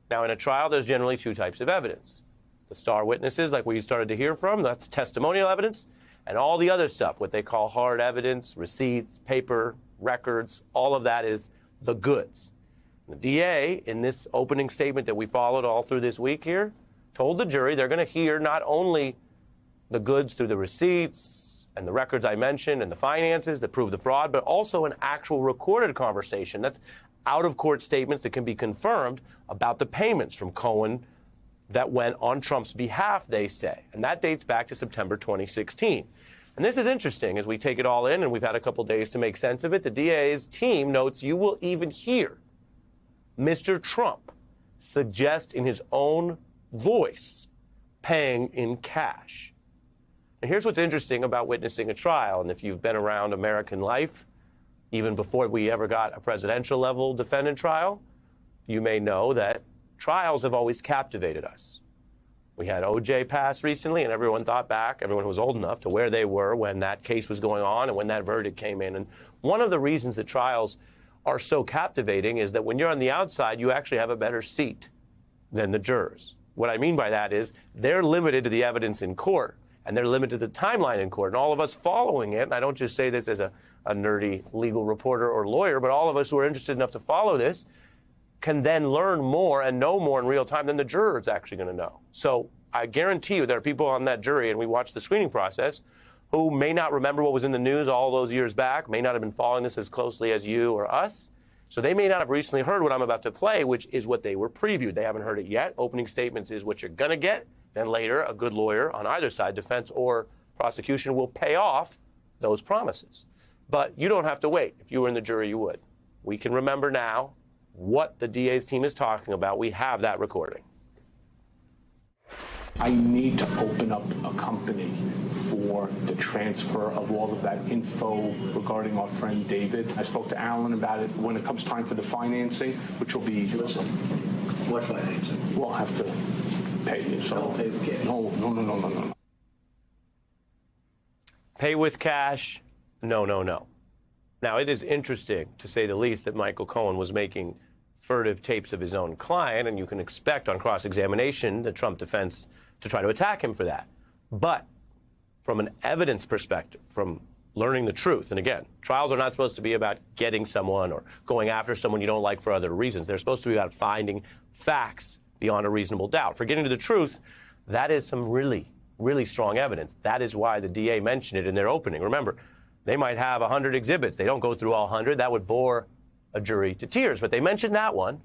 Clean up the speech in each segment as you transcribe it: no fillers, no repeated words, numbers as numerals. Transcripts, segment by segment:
Now, in a trial, there's generally two types of evidence. The star witnesses, like we started to hear from, that's testimonial evidence, and all the other stuff, what they call hard evidence, receipts, paper, records, all of that is the goods. The DA, in this opening statement that we followed all through this week here, told the jury they're going to hear not only the goods through the receipts and the records I mentioned and the finances that prove the fraud, but also an actual recorded conversation. That's out-of-court statements that can be confirmed about the payments from Cohen that went on Trump's behalf, they say. And that dates back to September 2016. And this is interesting as we take it all in, and we've had a couple days to make sense of it. The DA's team notes you will even hear Mr. Trump suggest in his own voice paying in cash. And here's what's interesting about witnessing a trial. And if you've been around American life, even before we ever got a presidential level defendant trial, you may know that trials have always captivated us. We had O.J. pass recently, and everyone thought back, everyone who was old enough, to where they were when that case was going on and when that verdict came in. And one of the reasons that trials are so captivating is that when you're on the outside, you actually have a better seat than the jurors. What I mean by that is they're limited to the evidence in court, and they're limited to the timeline in court. And all of us following it, and I don't just say this as a nerdy legal reporter or lawyer, but all of us who are interested enough to follow this can then learn more and know more in real time than the juror is actually going to know. So I guarantee you there are people on that jury, and we watch the screening process, who may not remember what was in the news all those years back, may not have been following this as closely as you or us. So they may not have recently heard what I'm about to play, which is what they were previewed. They haven't heard it yet. Opening statements is what you're going to get. Then later, a good lawyer on either side, defense or prosecution, will pay off those promises. But you don't have to wait. If you were in the jury, you would. We can remember now what the DA's team is talking about. We have that recording. I need to open up a company for the transfer of all of that info regarding our friend David. I spoke to Alan about it when it comes time for the financing, which will be... Listen, what financing? We'll have to pay you. So I'll pay with cash. No. Pay with cash? No. Now, it is interesting, to say the least, that Michael Cohen was making furtive tapes of his own client, and you can expect on cross-examination the Trump defense to try to attack him for that. But from an evidence perspective, from learning the truth, and again, trials are not supposed to be about getting someone or going after someone you don't like for other reasons. They're supposed to be about finding facts beyond a reasonable doubt. For getting to the truth, that is some really, really strong evidence. That is why the DA mentioned it in their opening. Remember, they might have 100 exhibits. They don't go through all 100. That would bore a jury to tears. But they mentioned that one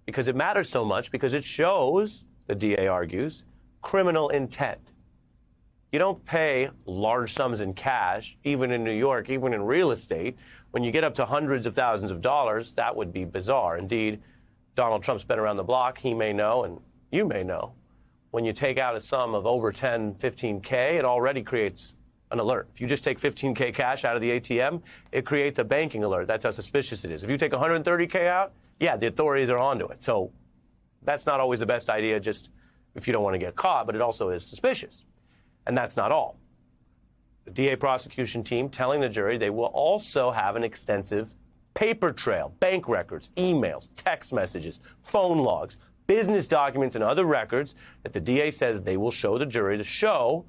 because it matters so much, because it shows, the DA argues, criminal intent. You don't pay large sums in cash, even in New York, even in real estate. When you get up to hundreds of thousands of dollars, that would be bizarre. Indeed, Donald Trump's been around the block. He may know, and you may know, when you take out a sum of over 10, 15K, it already creates an alert. If you just take 15K cash out of the ATM, it creates a banking alert. That's how suspicious it is. If you take 130K out, yeah, the authorities are onto it. So that's not always the best idea, just if you don't want to get caught, but it also is suspicious. And that's not all. The DA prosecution team telling the jury they will also have an extensive paper trail, bank records, emails, text messages, phone logs, business documents, and other records that the DA says they will show the jury to show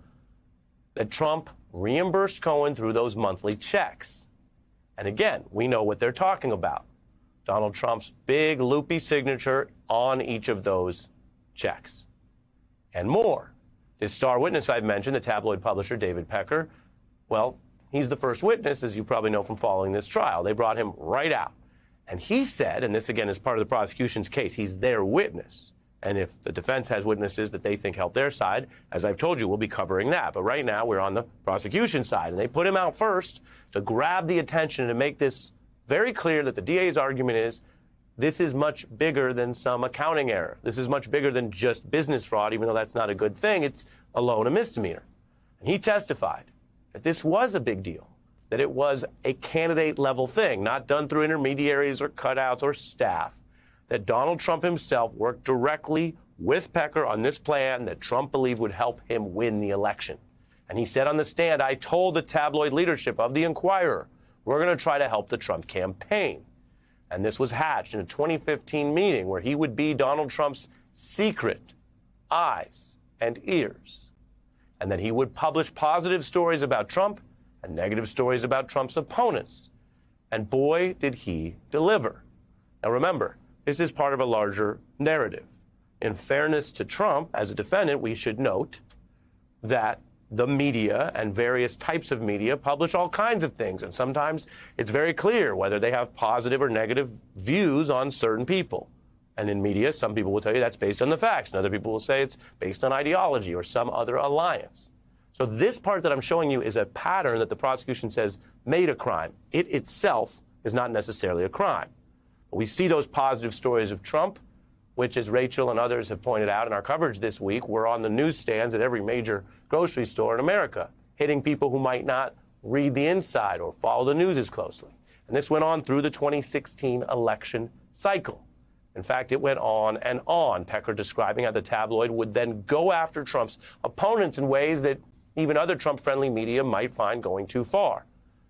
that Trump reimbursed Cohen through those monthly checks. And again, we know what they're talking about. Donald Trump's big loopy signature on each of those checks. And more. This star witness I've mentioned, the tabloid publisher David Pecker, well, he's the first witness, as you probably know from following this trial. They brought him right out. And he said, and this again is part of the prosecution's case, he's their witness. And if the defense has witnesses that they think help their side, as I've told you, we'll be covering that. But right now, we're on the prosecution side. And they put him out first to grab the attention and to make this very clear that the DA's argument is this is much bigger than some accounting error. This is much bigger than just business fraud, even though that's not a good thing. It's alone a misdemeanor. And he testified that this was a big deal, that it was a candidate-level thing, not done through intermediaries or cutouts or staff, that Donald Trump himself worked directly with Pecker on this plan that Trump believed would help him win the election. And he said on the stand, I told the tabloid leadership of the Inquirer, we're going to try to help the Trump campaign. And this was hatched in a 2015 meeting where he would be Donald Trump's secret eyes and ears, and that he would publish positive stories about Trump and negative stories about Trump's opponents. And boy, did he deliver. Now remember, this is part of a larger narrative. In fairness to Trump, as a defendant, we should note that the media and various types of media publish all kinds of things. And sometimes it's very clear whether they have positive or negative views on certain people. And in media, some people will tell you that's based on the facts, and other people will say it's based on ideology or some other alliance. So this part that I'm showing you is a pattern that the prosecution says made a crime. It itself is not necessarily a crime. But we see those positive stories of Trump, which, as Rachel and others have pointed out in our coverage this week, were on the newsstands at every major grocery store in America, hitting people who might not read the inside or follow the news as closely. And this went on through the 2016 election cycle. In fact, it went on and on, Pecker describing how the tabloid would then go after Trump's opponents in ways that even other Trump-friendly media might find going too far.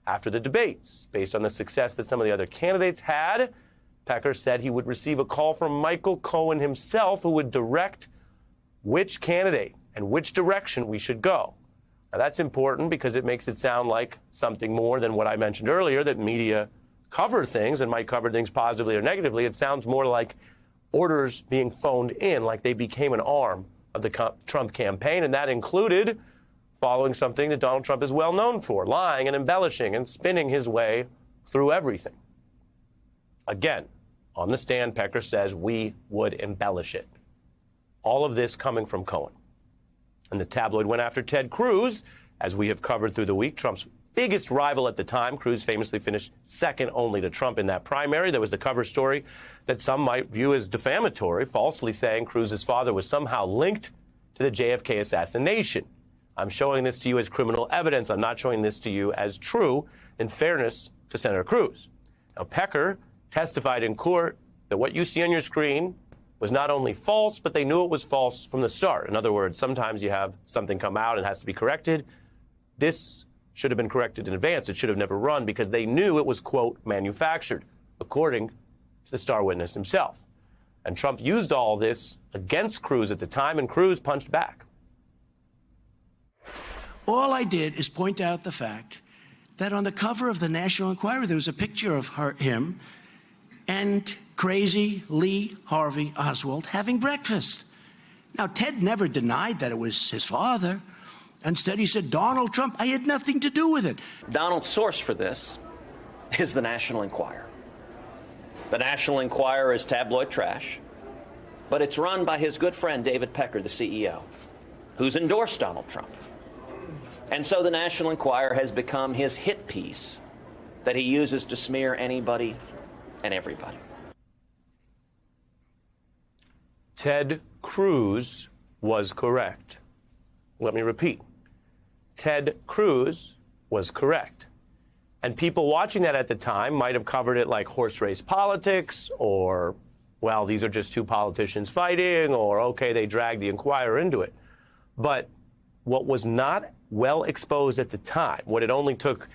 After the debates, based on the success that some of the other candidates had, Pecker said he would receive a call from Michael Cohen himself, who would direct which candidate and which direction we should go. Now, that's important because it makes it sound like something more than what I mentioned earlier, that media cover things and might cover things positively or negatively. It sounds more like orders being phoned in, like they became an arm of the Trump campaign, and that included following something that Donald Trump is well known for, lying and embellishing and spinning his way through everything. Again, on the stand, Pecker says we would embellish it. All of this coming from Cohen. And the tabloid went after Ted Cruz, as we have covered through the week, Trump's biggest rival at the time. Cruz famously finished second only to Trump in that primary. There was the cover story that some might view as defamatory, falsely saying Cruz's father was somehow linked to the JFK assassination. I'm showing this to you as criminal evidence. I'm not showing this to you as true, in fairness to Senator Cruz. Now, Pecker testified in court that what you see on your screen was not only false, but they knew it was false from the start. In other words, sometimes you have something come out and has to be corrected. This should have been corrected in advance. It should have never run because they knew it was, quote, manufactured, according to the star witness himself. And Trump used all this against Cruz at the time, and Cruz punched back. All I did is point out the fact that on the cover of the National Enquirer, there was a picture of him and crazy Lee Harvey Oswald having breakfast. Now, Ted never denied that it was his father. Instead, he said, Donald Trump, I had nothing to do with it. Donald's source for this is the National Enquirer. The National Enquirer is tabloid trash, but it's run by his good friend David Pecker, the CEO, who's endorsed Donald Trump. And so the National Enquirer has become his hit piece that he uses to smear anybody and everybody. Ted Cruz was correct. Let me repeat. Ted Cruz was correct. And people watching that at the time might have covered it like horse race politics, or, well, these are just two politicians fighting, or, okay, they dragged the Enquirer into it. But what was not well exposed at the time, what it only took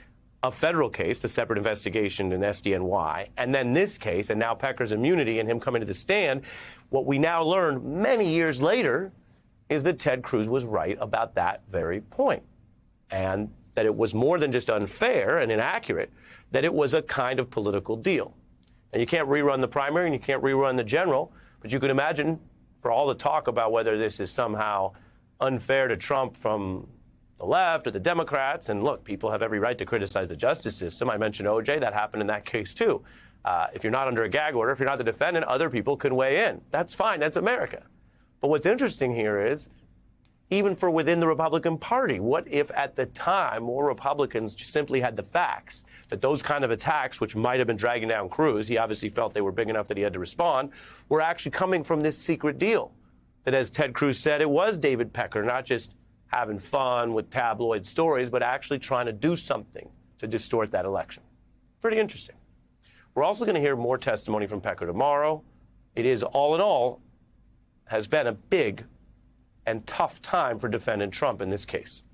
a federal case, the separate investigation in SDNY, and then this case, and now Pecker's immunity and him coming to the stand, what we now learned many years later is that Ted Cruz was right about that very point, and that it was more than just unfair and inaccurate, that it was a kind of political deal. And you can't rerun the primary and you can't rerun the general, but you can imagine, for all the talk about whether this is somehow unfair to Trump from the left or the Democrats, and look, people have every right to criticize the justice system. I mentioned OJ. That happened in that case, too. If you're not under a gag order, if you're not the defendant, other people can weigh in. That's fine. That's America. But what's interesting here is, even for within the Republican Party, what if at the time more Republicans just simply had the facts that those kind of attacks, which might have been dragging down Cruz, he obviously felt they were big enough that he had to respond, were actually coming from this secret deal? That, as Ted Cruz said, it was David Pecker, not just having fun with tabloid stories, but actually trying to do something to distort that election. Pretty interesting. We're also going to hear more testimony from Pecker tomorrow. It is, all in all, has been a big and tough time for defendant Trump in this case.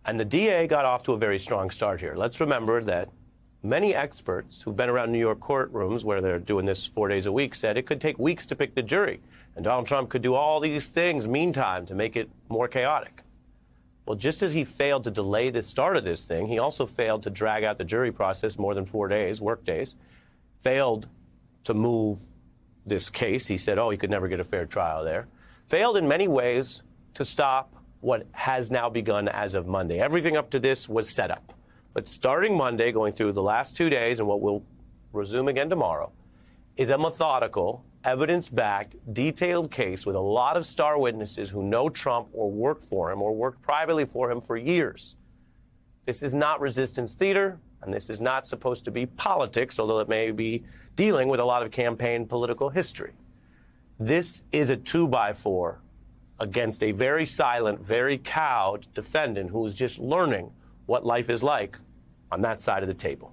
And the DA got off to a very strong start here. Let's remember that Many experts who've been around New York courtrooms where they're doing this 4 days a week said it could take weeks to pick the jury, and Donald Trump could do all these things meantime to make it more chaotic. Well, just as he failed to delay the start of this thing, he also failed to drag out the jury process more than 4 days, work days, failed to move this case. He said, oh, he could never get a fair trial there. Failed in many ways to stop what has now begun as of Monday. Everything up to this was set up. But starting Monday, going through the last 2 days and what will resume again tomorrow, is a methodical, evidence-backed, detailed case with a lot of star witnesses who know Trump or worked for him or worked privately for him for years. This is not resistance theater, and this is not supposed to be politics, although it may be dealing with a lot of campaign political history. This is a 2x4 against a very silent, very cowed defendant who is just learning what life is like on that side of the table.